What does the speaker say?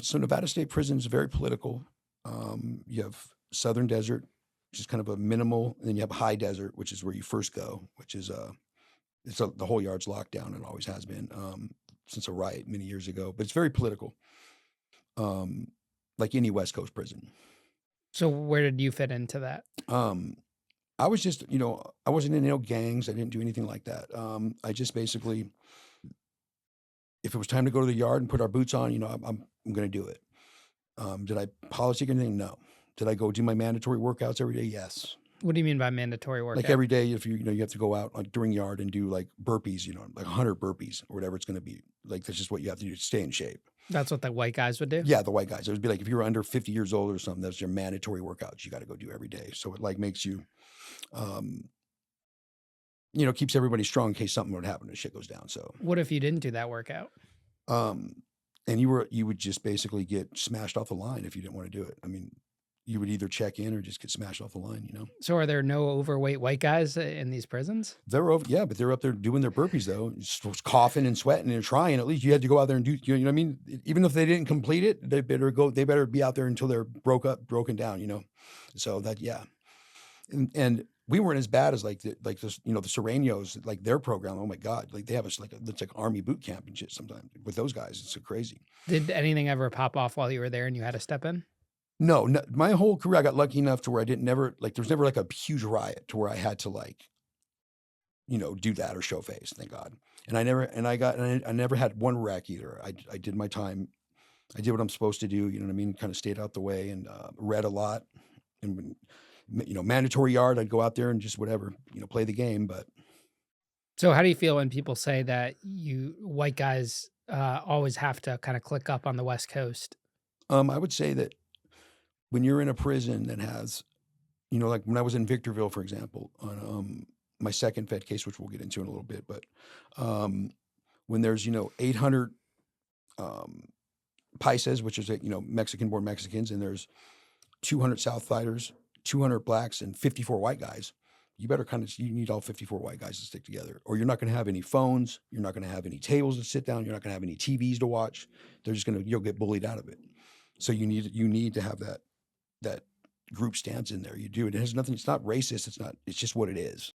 So Nevada State Prison is very political. You have Southern Desert, which is kind of a minimal, and then you have High Desert, which is where you first go, which is the whole yard's locked down and always has been since a riot many years ago. But it's very political, um, like any West Coast prison. So where did you fit into that? Um, I was just, I wasn't in no gangs. I didn't do anything like that. I just basically, if it was time to go to the yard and put our boots on, I'm going to do it. Did I politic anything? No. Did I go do my mandatory workouts every day? Yes. What do you mean by mandatory Like workout? every day, if you have to go out like during yard and do like burpees, like 100 burpees or whatever it's going to be. Like that's just what you have to do to stay in shape. That's what the white guys would do? Yeah, the white guys. It would be like if you were under 50 years old or something, that's your mandatory workouts you got to go do every day. So it like makes you, um, keeps everybody strong in case something would happen and shit goes down. So, What if you didn't do that workout? um, and you would just basically get smashed off the line if you didn't want to do it. I mean, you would either check in or just get smashed off the line. So are there no overweight white guys in these prisons? They're over, yeah, but they're up there doing their burpees though, just coughing and sweating and trying. At least you had to go out there and do, you know what I mean? Even if they didn't complete it, they better be out there until they're broken down. So that, yeah. And we weren't as bad as like this, the Serenos, like their program. Oh my God. Like they have us it's like army boot camp and shit sometimes with those guys. It's so crazy. Did anything ever pop off while you were there and you had to step in? No, no, my whole career, I got lucky enough to where I didn't never like, there's never like a huge riot to where I had to like, do that or show face, thank God. And I never had one wreck either. I did my time. I did what I'm supposed to do. You know what I mean? Kind of stayed out the way and read a lot. And mandatory yard, I'd go out there and just whatever, play the game. But So how do you feel when people say that you white guys always have to kind of click up on the West Coast? I would say that when you're in a prison that has, like when I was in Victorville, for example, on my second Fed case, which we'll get into in a little bit, but um, when there's 800 um, paisas, which is Mexican-born Mexicans, and there's 200 Southsiders, 200 blacks, and 54 white guys. You need all 54 white guys to stick together, or you're not going to have any phones. You're not going to have any tables to sit down. You're not going to have any TVs to watch. You'll get bullied out of it. So you need to have that group stance in there. You do it. It has nothing. It's not racist. It's not. It's just what it is.